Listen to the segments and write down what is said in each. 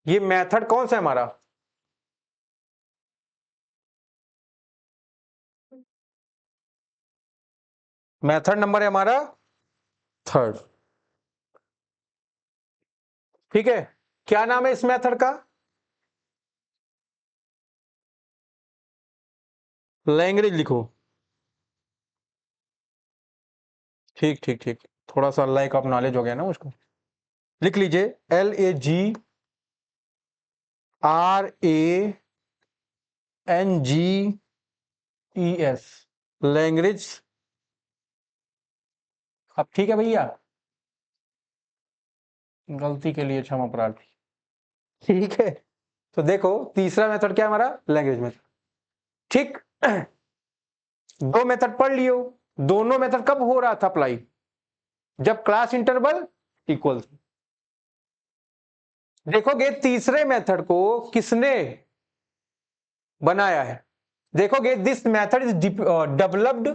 ये मेथड कौन सा है हमारा? मेथड नंबर है हमारा 3rd। ठीक है, क्या नाम है इस मेथड का? लैंग्वेज लिखो। ठीक ठीक ठीक, थोड़ा सा लाइक ऑफ नॉलेज हो गया ना मुझको। लिख लीजिए LAGRANGES, लैंग्वेज। अब ठीक है भैया, गलती के लिए क्षमा प्रार्थी। ठीक है, तो देखो तीसरा मेथड क्या है हमारा? Language method. ठीक, दो मेथड पढ़ लियो। दोनों मेथड कब हो रहा था अप्लाई? जब क्लास इंटरवल इक्वल। देखोगे तीसरे मेथड को किसने बनाया है? देखोगे this method is developed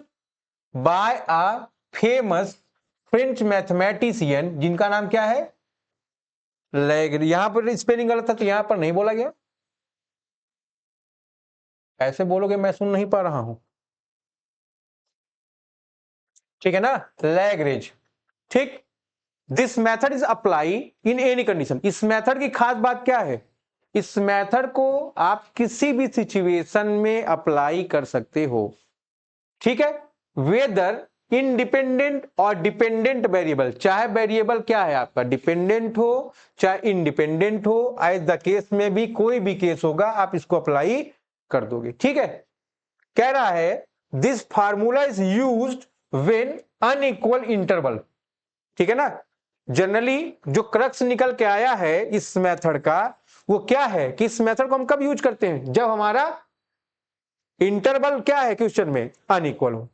by a famous French mathematician, जिनका नाम क्या है? लैग्रेंज। यहां पर स्पेलिंग गलत था तो यहां पर नहीं बोला गया। ऐसे बोलोगे मैं सुन नहीं पा रहा हूं। ठीक है ना, लैग्रेंज। ठीक, this method is apply in any condition. इस मेथड की खास बात क्या है? इस मेथड को आप किसी भी सिचुएशन में अप्लाई कर सकते हो। ठीक है, वेदर इंडिपेंडेंट और डिपेंडेंट वेरिएबल, चाहे वेरिएबल क्या है आपका, डिपेंडेंट हो चाहे इंडिपेंडेंट हो, एज द केस में भी कोई भी केस होगा आप इसको अप्लाई कर दोगे। ठीक है, कह रहा है this formula is used when unequal interval. ठीक है ना, जनरली जो क्रक्स निकल के आया है इस मेथड का, वो क्या है कि इस मेथड को हम कब यूज करते हैं? जब हमारा इंटरवल क्या है क्वेश्चन में? अनइक्वल हो,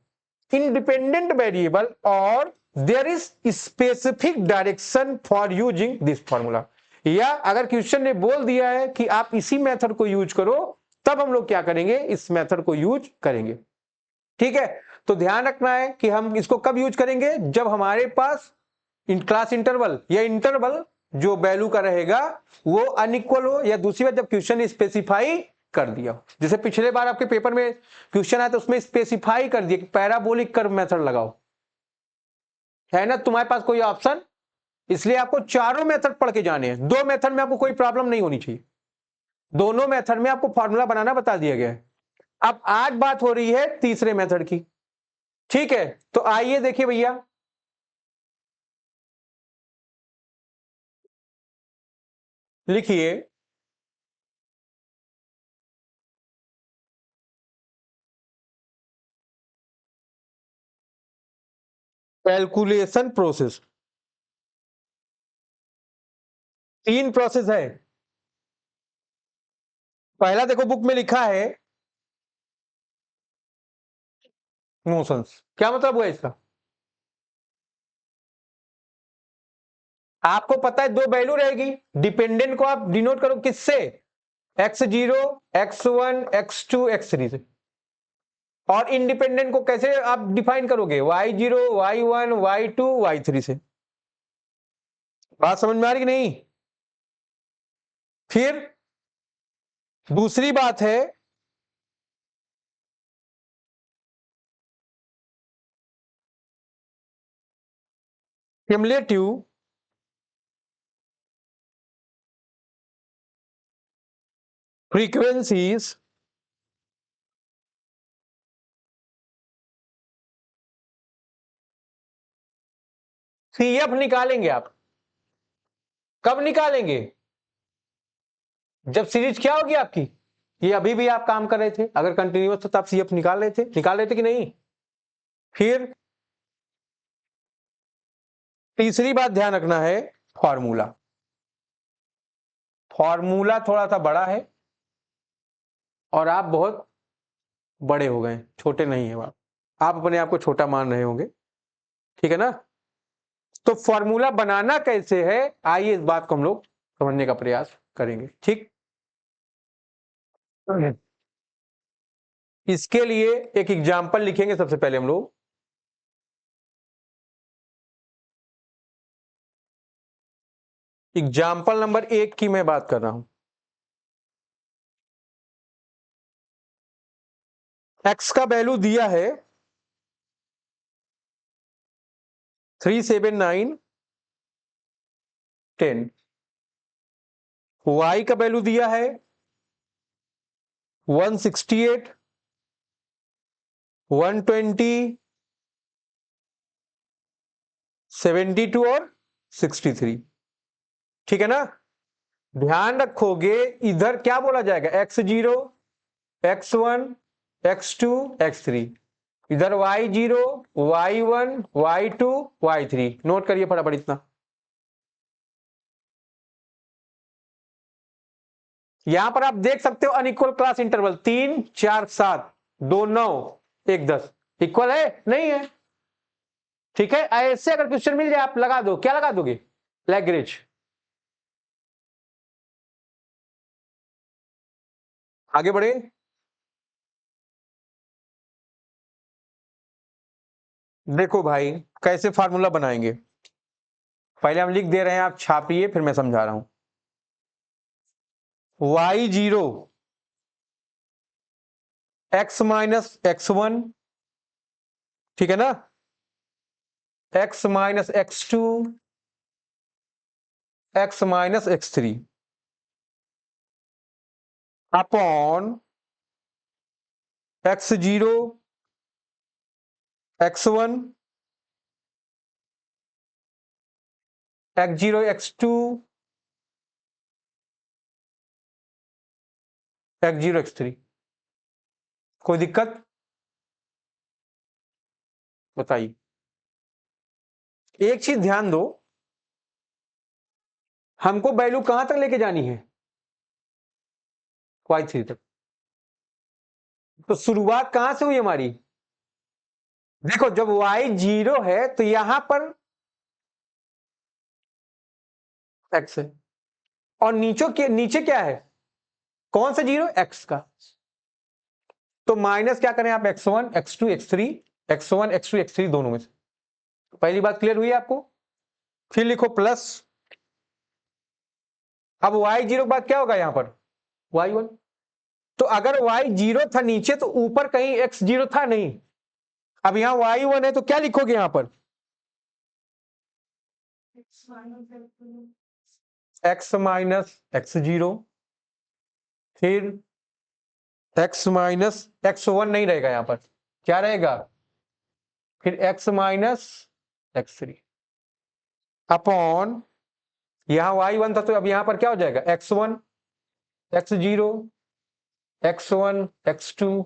इंडिपेंडेंट वेरिएबल, और there is specific direction for using this formula. या अगर क्वेश्चन ने बोल दिया है कि आप इसी मेथड को यूज करो, तब हम लोग क्या करेंगे? इस मेथड को यूज करेंगे। ठीक है, तो ध्यान रखना है कि हम इसको कब यूज करेंगे? जब हमारे पास क्लास इंटरवल या इंटरवल जो वैल्यू का रहेगा वो अनइक्वल हो, या दूसरी बात जब क्वेश्चन स्पेसिफाई कर दिया। जैसे पिछले बार आपके पेपर में क्वेश्चन आया तो उसमें स्पेसिफाई कर दिया कि पैराबोलिक कर्व मेथड लगाओ, है ना तुम्हारे पास कोई ऑप्शन? इसलिए आपको चारों मेथड पढ़ के जाने हैं। दो मेथड में आपको कोई प्रॉब्लम नहीं होनी चाहिए, दोनों मेथड में आपको फॉर्मूला बनाना बता दिया गया है। अब आज बात हो रही है तीसरे मेथड की। ठीक है, तो आइए देखिए भैया, लिखिए कैलकुलेशन प्रोसेस। तीन प्रोसेस है। पहला देखो बुक में लिखा है मोशंस। क्या मतलब हुआ इसका? आपको पता है दो वैल्यू रहेगी, डिपेंडेंट को आप डिनोट करो किससे? x0, x1, x2, x3 से। और इंडिपेंडेंट को कैसे आप डिफाइन करोगे? y0, y1, y2, y3 से। बात समझ में आ रही कि नहीं? फिर दूसरी बात है क्युमुलेटिव फ्रीक्वेंसीज सीएफ निकालेंगे आप। कब निकालेंगे? जब सीरीज क्या होगी आपकी, ये अभी भी आप काम कर रहे थे, अगर कंटिन्यूअस तो आप सीएफ निकाल रहे थे कि नहीं? फिर तीसरी बात ध्यान रखना है, फॉर्मूला। फॉर्मूला थोड़ा सा बड़ा है और आप बहुत बड़े हो गए, छोटे नहीं है आप अपने आप को छोटा मान रहे होंगे। ठीक है ना, तो फॉर्मूला बनाना कैसे है, आइए इस बात को हम लोग समझने का प्रयास करेंगे। ठीक, इसके लिए एक एग्जांपल लिखेंगे सबसे पहले हम लोग। एग्जाम्पल नंबर 1 की मैं बात कर रहा हूं। एक्स का वैल्यू दिया है 3, 7, 9, 10। वाई का वैल्यू दिया है 168, 120, 72 और 63। ठीक है ना? ध्यान रखोगे, इधर क्या बोला जाएगा, x0, x1, x2, x3। इधर y0, y1, y2, y3। Note करिए फटाफट इतना। यहां पर आप देख सकते हो अनइक्वल क्लास इंटरवल 3, 4, 7, 2, 9, 1, 10 इक्वल है नहीं है? ठीक है, ऐसे अगर क्वेश्चन मिल जाए आप लगा दो, क्या लगा दोगे? लैग्रेंज। आगे बढ़े। देखो भाई कैसे फार्मूला बनाएंगे, पहले हम लिख दे रहे हैं, आप छापिए फिर मैं समझा रहा हूं। y0 x माइनस x1, ठीक है ना, x minus x2, x minus x3 upon x0, x1, x0, x2, x0, x3। कोई दिक्कत बताइए। एक चीज ध्यान दो, हमको वैल्यू कहां तक लेके जानी है, y3 तक। तो शुरुआत कहां से हुई हमारी? देखो जब y0 है तो यहां पर x है, और नीचे क्या है, कौन सा जीरो, x का। तो माइनस क्या करें आप, x1, x2, x3, x1, x2, x3 दोनों में से। पहली बात क्लियर हुई आपको? फिर लिखो प्लस, अब y0 के बाद क्या होगा यहां पर, y1। तो अगर y0 था नीचे तो ऊपर कहीं x0 था नहीं, अब यहां y1 है तो क्या लिखोगे यहां पर, x माइनस x0, फिर x माइनस x1 नहीं रहेगा यहां पर, क्या रहेगा, फिर x माइनस x3 अपॉन, यहां y1 था तो अब यहां पर क्या हो जाएगा, x1, x0, x1, x2।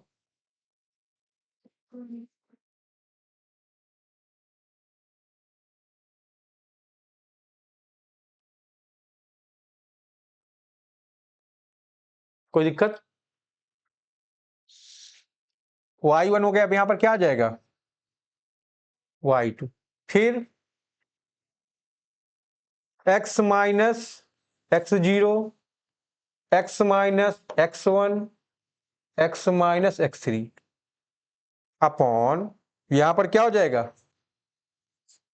कोई दिक्कत? y1 हो गया, अब यहां पर क्या आ जाएगा, y2, फिर x minus x0, x minus x1, x minus x3 upon, यहां पर क्या हो जाएगा,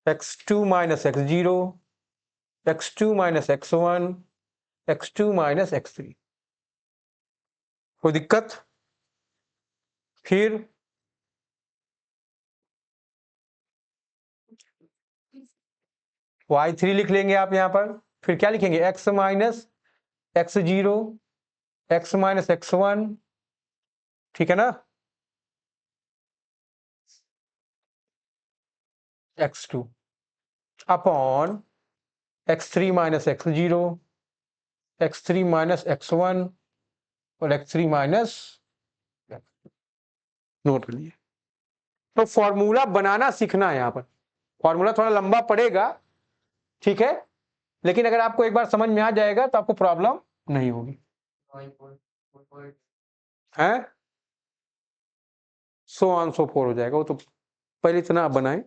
x2 minus x0, x2 minus x1, x2 minus x3। कोई दिक्कत? फिर y3 लिख लेंगे आप यहां पर, फिर क्या लिखेंगे, x minus x0, x minus x1, ठीक है ना, x2 upon x3 minus x0, x3 minus x1 और x3 माइनस। नोट कर लिए। तो फॉर्मूला बनाना सीखना है, यहां पर फॉर्मूला थोड़ा लंबा पड़ेगा, ठीक है, लेकिन अगर आपको एक बार समझ में आ जाएगा तो आपको प्रॉब्लम नहीं होगी। है सो ऑन सो फोर हो जाएगा, वो तो पहले इतना आप बनाए।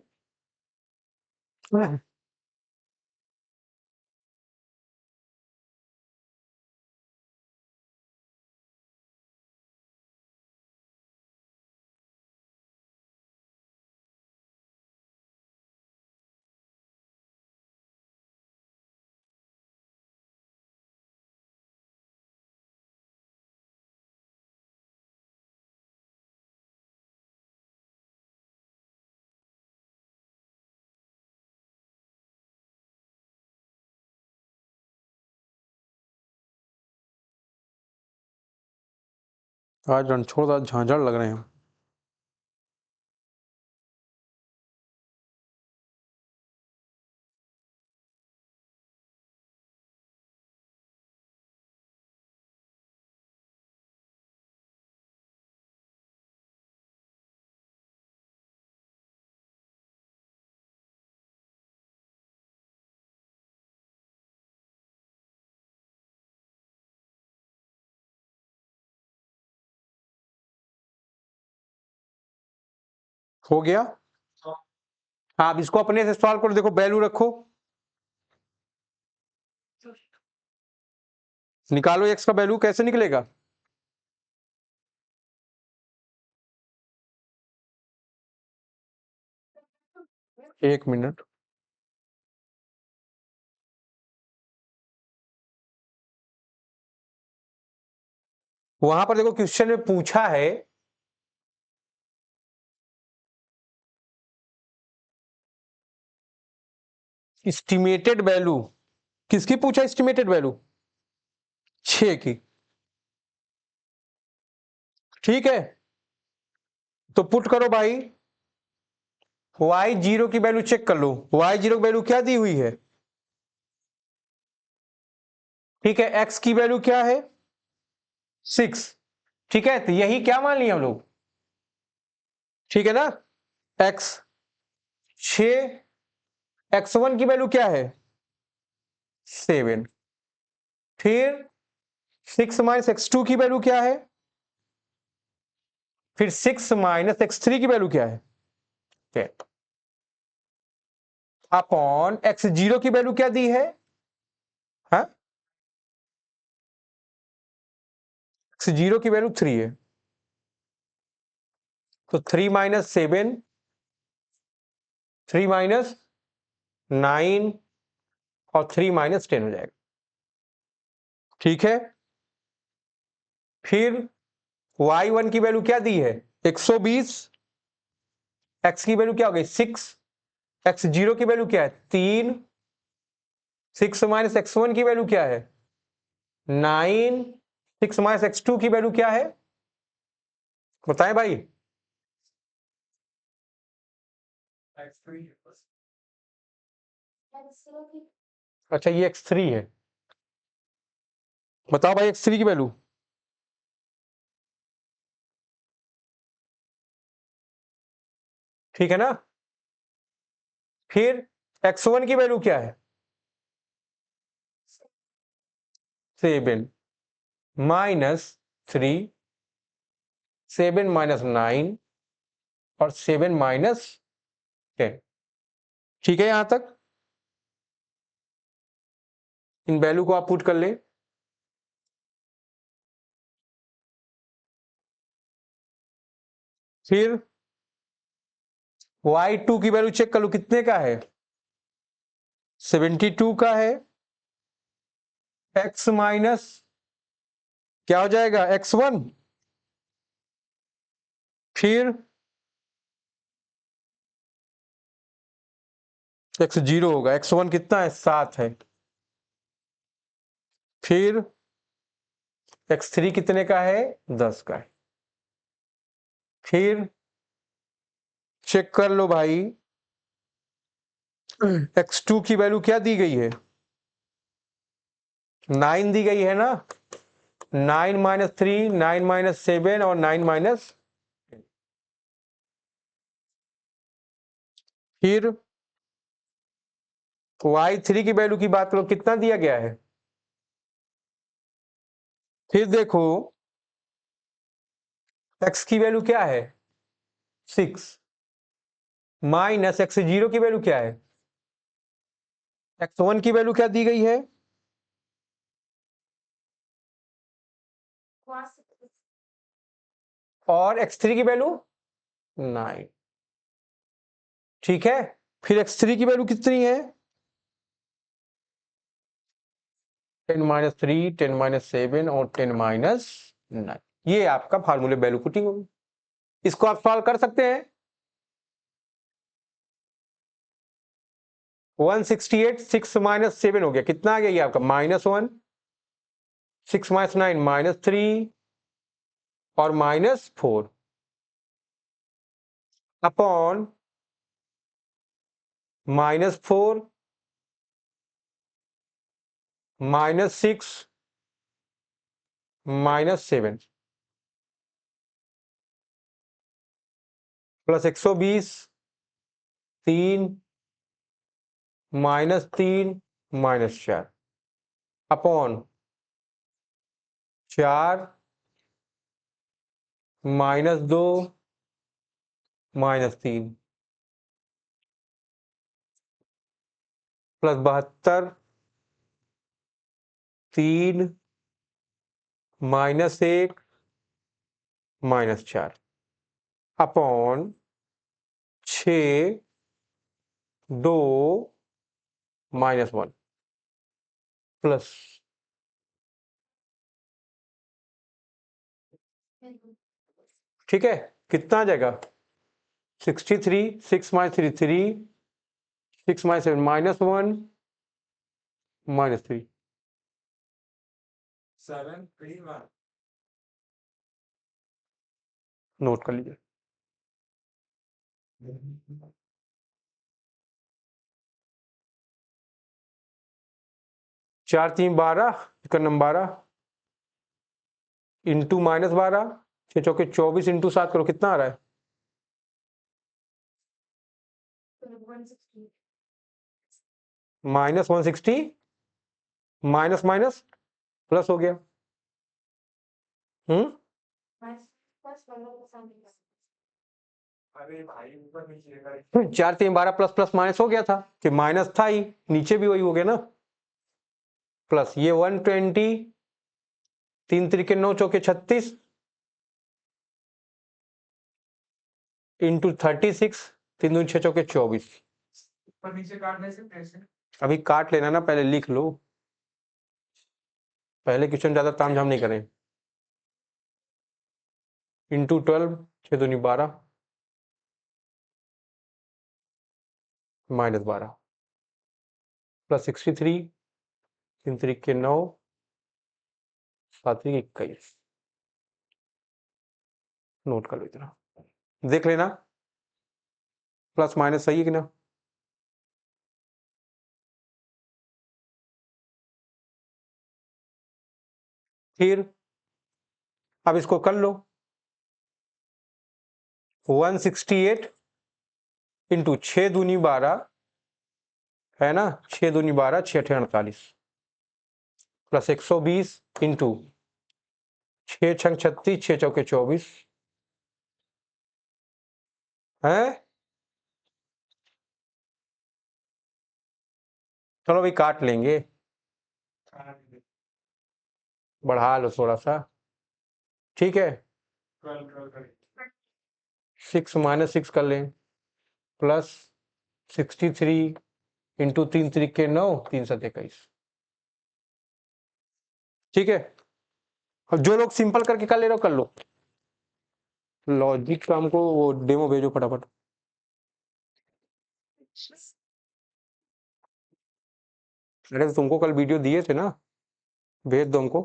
आज रणछोड़ झांझड़ लग रहे हैं। हो गया। आप इसको अपने से सॉल्व करो, देखो वैल्यू रखो, निकालो x का वैल्यू कैसे निकलेगा। एक मिनट, वहां पर देखो क्वेश्चन में पूछा है एस्टिमेटेड वैल्यू, किसकी पूछा एस्टिमेटेड वैल्यू, 6 की। ठीक है, तो पुट करो भाई, y0 की वैल्यू चेक कर लो, y0 की वैल्यू क्या दी हुई है। ठीक है, x की वैल्यू क्या है 6। ठीक है, तो यही क्या मान लिया हम लोग, ठीक है ना, x 6, x1 की वैल्यू क्या है 7, फिर 6 माइनस x2 की वैल्यू क्या है, फिर 6 माइनस x3 की वैल्यू क्या है 10, अपॉन x0 की वैल्यू क्या दी है, हाँ, x0 की वैल्यू 3 है, तो 3 माइनस 7, 3 माइनस 9 और 3 माइनस 10 हो जाएगा। ठीक है, फिर y1 की वैल्यू क्या दी है 120, x की वैल्यू क्या हो गई 6, x0 की वैल्यू क्या है 3, 6 माइनस x1 की वैल्यू क्या है 9, 6 माइनस x2 की वैल्यू क्या है, बताएं भाई। अच्छा ये x3 है, बताओ भाई x3 की वैल्यू। ठीक है ना, फिर x1 की वैल्यू क्या है 7 माइनस 3, 7 माइनस 9 और 7 माइनस 10। ठीक है, यहां तक इन वैल्यू को आप पुट कर ले, फिर y2 की वैल्यू चेक कर लो कितने का है 72 का है, x माइनस क्या हो जाएगा x1, फिर x0 होगा, x1 कितना है 7 है, फिर x3 कितने का है 10 का है। फिर चेक कर लो भाई, x2 की वैल्यू क्या दी गई है 9 दी गई है ना, 9 माइनस 3, 9 माइनस 7 और 9 माइनस, फिर y3 की वैल्यू की बात करो कितना दिया गया है, फिर देखो x की वैल्यू क्या है 6 माइनस x0 की वैल्यू क्या है, x1 की वैल्यू क्या दी गई है, और x3 की वैल्यू 9। ठीक है, फिर x3 की वैल्यू कितनी है 10 माइनस 3, 10 माइनस 7 और 10 माइनस 9। ये आपका फार्मूले वैल्यू पुटिंग होगी, इसको आप सॉल्व कर सकते हैं। 168, 6 माइनस 7 हो गया, कितना आ गया ये आपका -1, 6 माइनस 9 -3, और -4 upon -4 -6 -7 plus 120 3 -3 -4 upon 4 -2 -3 plus 72 3 -1 -4 upon 6 2 -1 plus ठीक है, कितना आ जाएगा 63 6 -3 3 6 -7 -1 -3 7 3 1 नोट कर लीजिए। 4 3 12 इसका नंबर 12 इंटू -12 6 चौके 24 इंटू 7 करो कितना आ रहा है -160 माइनस माइनस प्लस हो गया। अरे भाई ऊपर नीचे 4 3 12 प्लस प्लस माइनस हो गया था कि माइनस था ही, नीचे भी वही हो गया ना। प्लस ये 120 3 3 9 चौके 36 इंटू 36 3 2 6 चौके 24 ऊपर नीचे काटने से कैसे अभी काट लेना ना, पहले लिख लो, पहले क्वेश्चन ज्यादा तामझाम नहीं करें। इंटू 12 6 दूनी 12 -12 प्लस 63 3 3 9 7 21 नोट कर लो इतना, देख लेना प्लस माइनस सही है कि ना। फिर अब इसको कर लो 168 इंटू 6 दूनी 12 है ना, 6 दूनी 12 6 8 48 प्लस 120 इंटू 6 6 36 6 चौके 24 है। चलो भाई काट लेंगे, बढ़ा लो थोड़ा सा, ठीक है 6 -6 कर लें प्लस 63 इंटू 3 3 9 3 7 21 ठीक है। अब जो लोग सिंपल करके कर ले रहे हो कर लो, लॉजिक का हमको वो डेमो भेजो फटाफट। अरे तो तुमको कल वीडियो दिए थे ना, भेज दो हमको,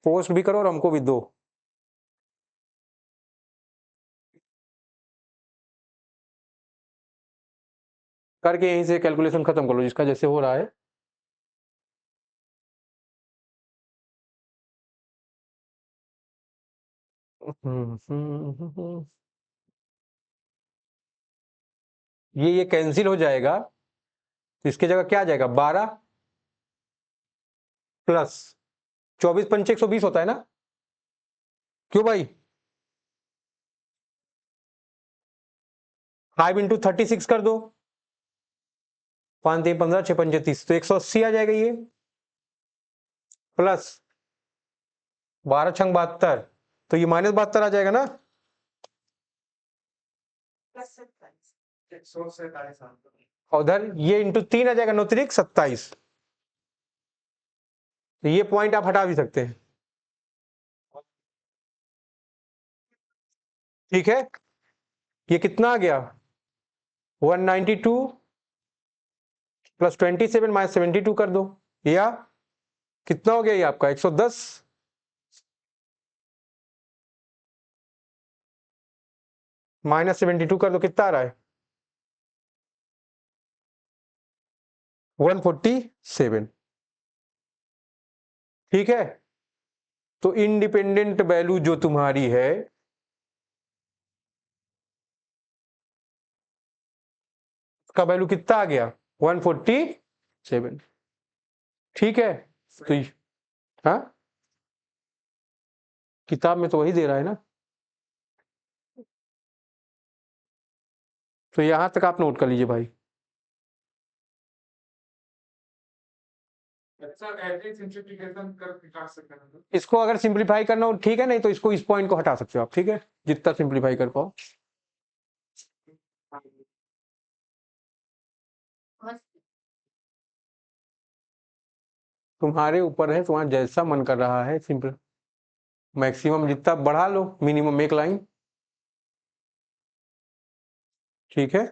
पोस्ट भी करो और हमको भी दो। करके यहीं से कैलकुलेशन खत्म कर लो जिसका जैसे हो रहा है। ये कैंसिल हो जाएगा तो इसकी जगह क्या आ जाएगा 12 प्लस 24 पंचे 120 होता है ना, क्यों भाई 5 इंटू 36 कर दो 5 3 15 6 पंचे 30 तो 180 आ जाएगा ये, प्लस 12 छंग 72 तो ये -72 आ जाएगा ना, उधर ये इंटू 3 आ जाएगा 9 3 27 तो ये पॉइंट आप हटा भी सकते हैं, ठीक है। ये कितना आ गया 192 प्लस 27 -72 कर दो, या कितना हो गया ये आपका 110 -72 कर दो, कितना आ रहा है 147। ठीक है, तो इंडिपेंडेंट वैल्यू जो तुम्हारी है उसका वैल्यू कितना आ गया 147। ठीक है, तो हाँ किताब में तो वही दे रहा है ना, तो यहां तक आप नोट कर लीजिए भाई। इसको अगर सिंप्लीफाई करना हो ठीक है, नहीं तो इसको इस पॉइंट को हटा सकते हो आप। ठीक है, जितना सिंप्लीफाई कर पाओ। तुम्हारे ऊपर है, तुम्हारा जैसा मन कर रहा है, सिंपल मैक्सिमम जितना बढ़ा लो, मिनिमम एक लाइन। ठीक है,